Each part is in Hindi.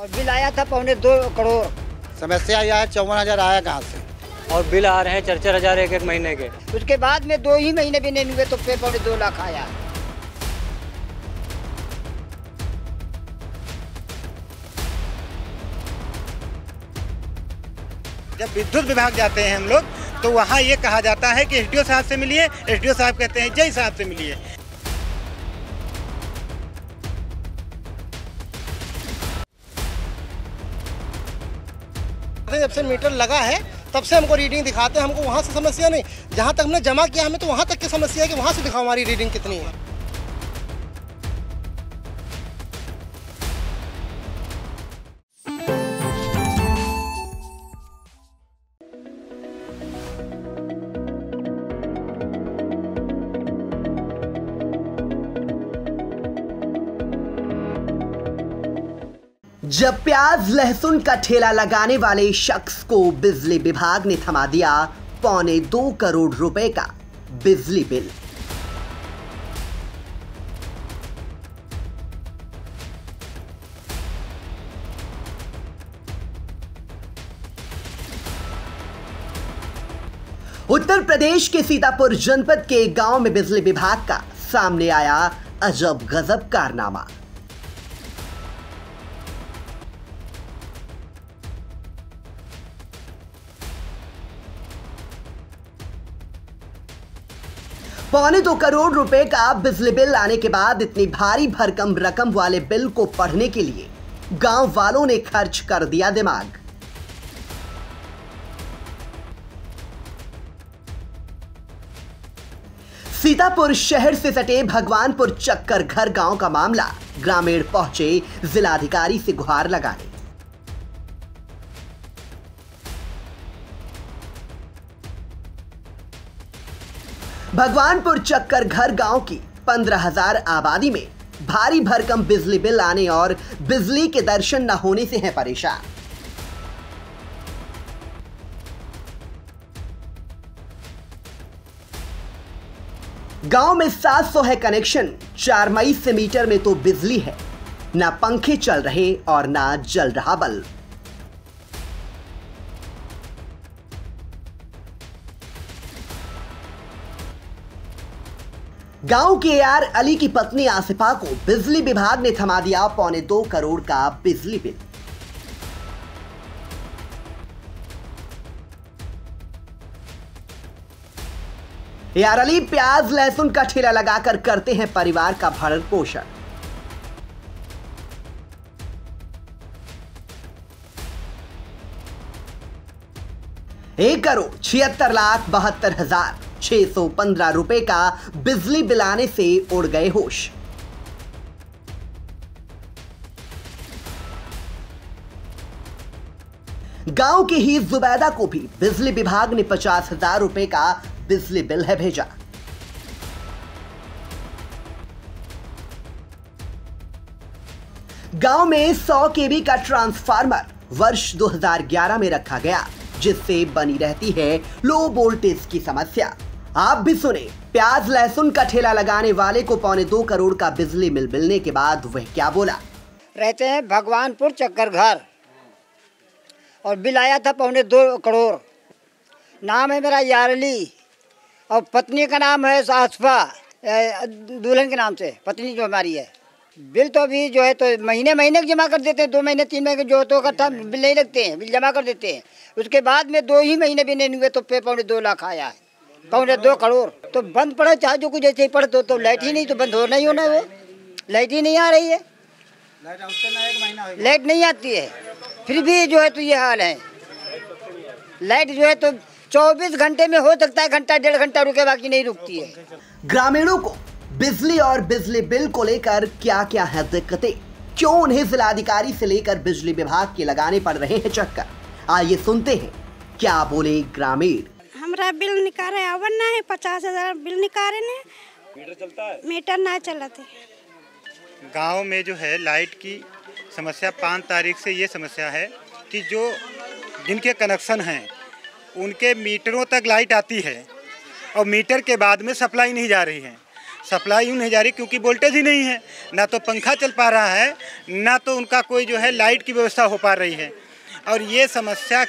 और बिल आया था 2.25 करोड़। समस्या यह है 54,000 आया कहाँ से? और बिल आ रहे हैं 4-4 हज़ार एक महीने के। उसके बाद में 2 ही महीने भी नहीं हुए तो 2.25 लाख आया। जब विद्युत विभाग जाते हैं हम लोग तो वहाँ ये कहा जाता है कि एसडीओ साहब से मिलिए। एसडीओ साहब कहते हैं जय साहब से मिलिए। जब से मीटर लगा है तब से हमको रीडिंग दिखाते हैं, हमको वहाँ से समस्या नहीं, जहाँ तक हमने जमा किया हमें तो वहाँ तक की समस्या है कि वहाँ से दिखाओ हमारी रीडिंग कितनी है। जब प्याज लहसुन का ठेला लगाने वाले शख्स को बिजली विभाग ने थमा दिया 2.25 करोड़ रुपए का बिजली बिल। उत्तर प्रदेश के सीतापुर जनपद के गांव में बिजली विभाग का सामने आया अजब गजब कारनामा। $2.25 करोड़ रुपए का बिजली बिल आने के बाद इतनी भारी भरकम रकम वाले बिल को पढ़ने के लिए गांव वालों ने खर्च कर दिया दिमाग। सीतापुर शहर से सटे भगवानपुर चक्कर घर गांव का मामला। ग्रामीण पहुंचे जिलाधिकारी से गुहार लगाने। भगवानपुर चक्कर घर गांव की 15,000 आबादी में भारी भरकम बिजली बिल आने और बिजली के दर्शन न होने से हैं परेशान। गांव में 700 है कनेक्शन। 4 मई से मीटर में तो बिजली है, ना पंखे चल रहे और ना जल रहा बल्ब। गांव के AR अली की पत्नी आसिफा को बिजली विभाग ने थमा दिया 2.25 करोड़ का बिजली बिल। AR अली प्याज लहसुन का ठेला लगाकर करते हैं परिवार का भरण पोषण। $1,76,72,615 रुपए का बिजली बिल आने से उड़ गए होश। गांव के ही जुबैदा को भी बिजली विभाग ने 50,000 रुपए का बिजली बिल है भेजा। गांव में 100 केवी का ट्रांसफार्मर वर्ष 2011 में रखा गया, जिससे बनी रहती है लो वोल्टेज की समस्या। आप भी सुने प्याज लहसुन का ठेला लगाने वाले को 2.25 करोड़ का बिजली बिल मिलने के बाद वह क्या बोला। रहते हैं भगवानपुर चक्कर घर और बिल आया था 2.25 करोड़। नाम है मेरा AR अली और पत्नी का नाम है आसिफा, दुल्हन के नाम से पत्नी जो हमारी है। बिल तो अभी जो है तो महीने महीने जमा कर देते हैं, 2 महीने 3 महीने जो तो करता बिल नहीं लगते हैं, बिल जमा कर देते हैं। उसके बाद में 2 ही महीने भी नहीं हुए तो 2.25 लाख आया है। 2.25 करोड़ तो बंद पड़ा, चाहे जो कुछ ऐसे ही पड़े तो लाइट ही नहीं तो बंद होना ही होना है। वो लाइट ही नहीं आ रही है, लाइट नहीं आती है, फिर भी जो है तो ये हाल है। लाइट जो है तो 24 घंटे में हो सकता है घंटा 1.5 घंटा रुके, बाकी नहीं रुकती है। ग्रामीणों को बिजली और बिजली बिल को लेकर क्या क्या है दिक्कतें, क्यों उन्हें जिलाधिकारी से लेकर बिजली विभाग के लगाने पड़ रहे हैं चक्कर, आइए सुनते हैं क्या बोले ग्रामीण। हमरा बिल निकाले आवन ना है, 50,000 बिल निकाले ने। मीटर चलता है? मीटर ना चलते। गांव में जो है लाइट की समस्या 5 तारीख से ये समस्या है कि जो जिनके कनेक्शन हैं उनके मीटरों तक लाइट आती है और मीटर के बाद में सप्लाई नहीं जा रही है। सप्लाई यूँ नहीं जा रही क्योंकि वोल्टेज ही नहीं है, ना तो पंखा चल पा रहा है, ना तो उनका कोई जो है लाइट की व्यवस्था हो पा रही है। और इस समस्या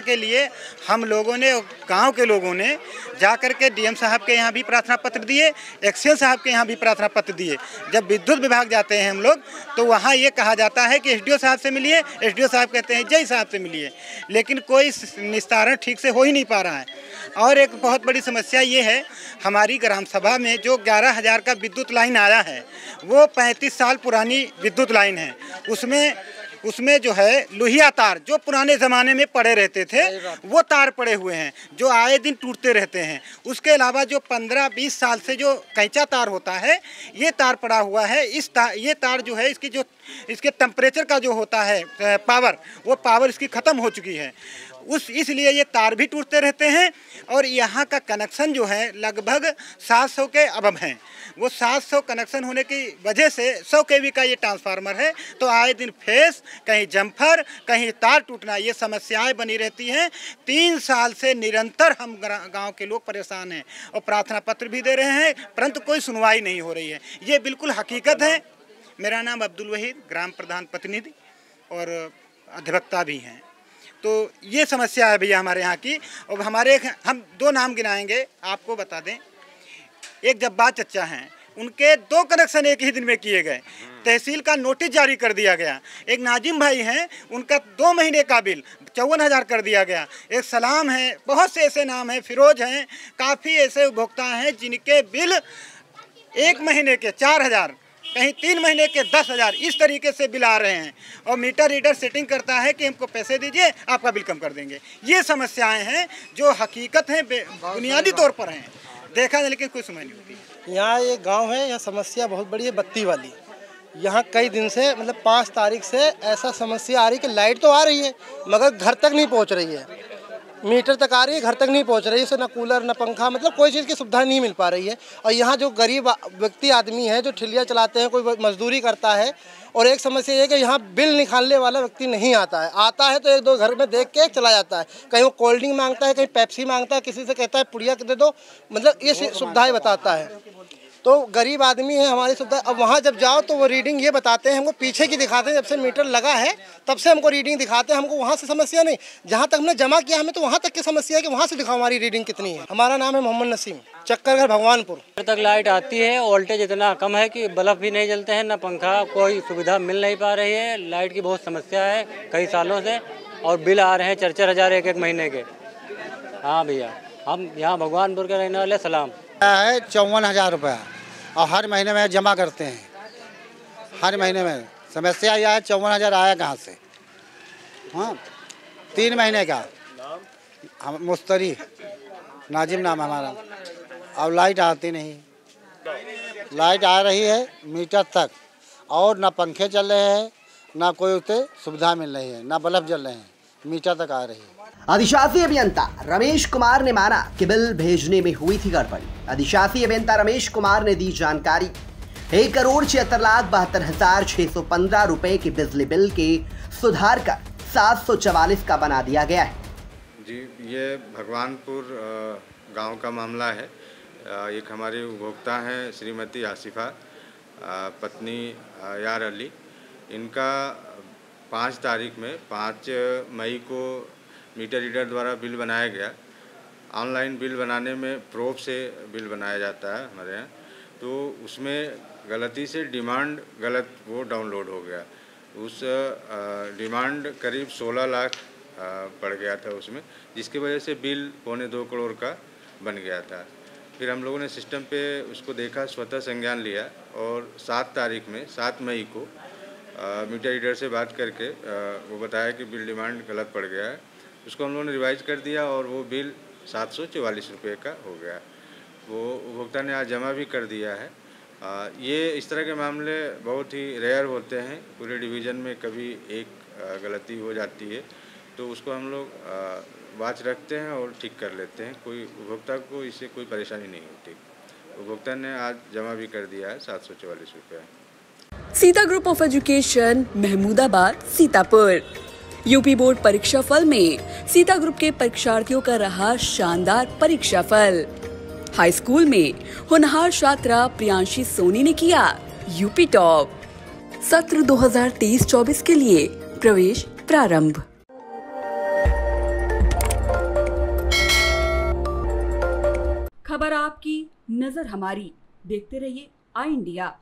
के लिए हम लोगों ने, गांव के लोगों ने जा कर के डीएम साहब के यहाँ भी प्रार्थना पत्र दिए, एक्सएल साहब के यहाँ भी प्रार्थना पत्र दिए। जब विद्युत विभाग जाते हैं हम लोग तो वहाँ ये कहा जाता है कि एसडीओ साहब से मिलिए, एसडीओ साहब कहते हैं जय साहब से मिलिए, लेकिन कोई निस्तारण ठीक से हो ही नहीं पा रहा है। और एक बहुत बड़ी समस्या ये है, हमारी ग्राम सभा में जो 11,000 का विद्युत लाइन आया है वो 35 साल पुरानी विद्युत लाइन है। उसमें जो है लोहिया तार जो पुराने ज़माने में पड़े रहते थे वो तार पड़े हुए हैं जो आए दिन टूटते रहते हैं। उसके अलावा जो 15-20 साल से जो कैंचा तार होता है ये तार पड़ा हुआ है। ये तार जो है इसके टेम्परेचर का जो होता है पावर इसकी ख़त्म हो चुकी है। इसलिए ये तार भी टूटते रहते हैं। और यहाँ का कनेक्शन जो है लगभग 700 के अबव हैं। वो 700 कनेक्शन होने की वजह से 100 kV का ये ट्रांसफार्मर है, तो आए दिन फेस, कहीं जम्फर, कहीं तार टूटना, ये समस्याएं बनी रहती हैं। 3 साल से निरंतर हम गांव के लोग परेशान हैं और प्रार्थना पत्र भी दे रहे हैं, परंतु कोई सुनवाई नहीं हो रही है। ये बिल्कुल हकीकत है। मेरा नाम अब्दुल वहीद, ग्राम प्रधान प्रतिनिधि और अधिवक्ता भी हैं। तो ये समस्या है भैया हमारे यहाँ की। और हम 2 नाम गिनाएंगे, आपको बता दें। एक जब्बार चच्चा हैं, उनके 2 कनेक्शन एक ही दिन में किए गए, तहसील का नोटिस जारी कर दिया गया। एक नाजिम भाई हैं, उनका 2 महीने का बिल 54,000 कर दिया गया। एक सलाम है, बहुत से ऐसे नाम हैं, फिरोज हैं, काफ़ी ऐसे उपभोक्ता हैं जिनके बिल 1 महीने के 4,000, कहीं 3 महीने के 10,000 इस तरीके से बिल आ रहे हैं। और मीटर रीडर सेटिंग करता है कि हमको पैसे दीजिए, आपका बिल कम कर देंगे। ये समस्याएं हैं जो हकीकत हैं, बुनियादी तौर पर हैं, देखा है, लेकिन कोई सुनवाई नहीं होती। यहाँ ये गांव है, यहाँ समस्या बहुत बड़ी है बत्ती वाली। यहाँ कई दिन से मतलब 5 तारीख से ऐसा समस्या आ रही कि लाइट तो आ रही है मगर घर तक नहीं पहुँच रही है। मीटर तक आ रही है, घर तक नहीं पहुंच रही है। उससे ना कूलर ना पंखा, मतलब कोई चीज़ की सुविधा नहीं मिल पा रही है। और यहाँ जो गरीब व्यक्ति आदमी है जो ठेलिया चलाते हैं, कोई मजदूरी करता है। और एक समस्या ये है कि यहाँ बिल निकालने वाला व्यक्ति नहीं आता है। आता है तो 1-2 घर में देख के चला जाता है। कहीं वो कोल्ड ड्रिंक मांगता है, कहीं पेप्सी मांगता है, किसी से कहता है पुड़िया दे दो, मतलब ये सुविधाएँ बताता है। तो गरीब आदमी है, हमारी सुविधा। अब वहाँ जब जाओ तो वो रीडिंग ये बताते हैं, हमको पीछे की दिखाते हैं। जब से मीटर लगा है तब से हमको रीडिंग दिखाते हैं। हमको वहाँ से समस्या नहीं, जहाँ तक हमने जमा किया हमें तो वहाँ तक की समस्या है कि वहाँ से दिखाओ हमारी रीडिंग कितनी है। हमारा नाम है मोहम्मद नसीम, चक्कर घर भगवानपुर। तक लाइट आती है, वोल्टेज इतना कम है कि बल्ब भी नहीं जलते हैं, ना पंखा, कोई सुविधा मिल नहीं पा रही है। लाइट की बहुत समस्या है कई सालों से, और बिल आ रहे हैं 4-4 हज़ार एक महीने के। हाँ भैया, हम यहाँ भगवानपुर के रहने वाले। सलाम है 54,000 रुपया और हर महीने में जमा करते हैं। हर महीने में समस्या यह है 54,000 आया कहाँ से? हाँ, 3 महीने का। हम मुस्तरी नाजिम नाम हमारा। अब लाइट आती नहीं, लाइट आ रही है मीटर तक, और ना पंखे चल रहे हैं, ना कोई उसे सुविधा मिल रही है, ना बल्ब जल रहे हैं, मीटर तक आ रही है। अधिशासी अभियंता रमेश कुमार ने माना कि बिल भेजने में हुई थी गड़बड़ी। अधिशासी अभियंता रमेश कुमार ने दी जानकारी। 1,76,72,615 रुपए के बिजली बिल के सुधार कर 744 का बना दिया गया है। जी, ये भगवानपुर गांव का मामला है। एक हमारे उपभोक्ता हैं श्रीमती आसिफा, पत्नी यार अली। इनका 5 तारीख में 5 मई को मीटर रीडर द्वारा बिल बनाया गया। ऑनलाइन बिल बनाने में प्रोब से बिल बनाया जाता है हमारे यहाँ, तो उसमें गलती से डिमांड गलत वो डाउनलोड हो गया। उस डिमांड करीब 16 लाख पड़ गया था उसमें, जिसकी वजह से बिल 1.25 करोड़ का बन गया था। फिर हम लोगों ने सिस्टम पे उसको देखा, स्वतः संज्ञान लिया और 7 तारीख में 7 मई को मीटर रीडर से बात करके वो बताया कि बिल डिमांड गलत पड़ गया है। उसको हम लोगों ने रिवाइज कर दिया और वो बिल 744 रुपये का हो गया। वो उपभोक्ता ने आज जमा भी कर दिया है। ये इस तरह के मामले बहुत ही रेयर होते हैं, पूरे डिवीज़न में कभी एक गलती हो जाती है, तो उसको हम लोग वाच रखते हैं और ठीक कर लेते हैं। कोई उपभोक्ता को इससे कोई परेशानी नहीं होती। उपभोक्ता ने आज जमा भी कर दिया है 744 रुपये। Sita group of education, Mahmudabad, Sitapur. UP board परीक्षा फल में सीता ग्रुप के परीक्षार्थियों का रहा शानदार परीक्षा फल। हाई स्कूल में होनहार छात्रा प्रियांशी सोनी ने किया यूपी टॉप। सत्र 2023-24 के लिए प्रवेश प्रारंभ। खबर आपकी, नजर हमारी। देखते रहिए आई इंडिया।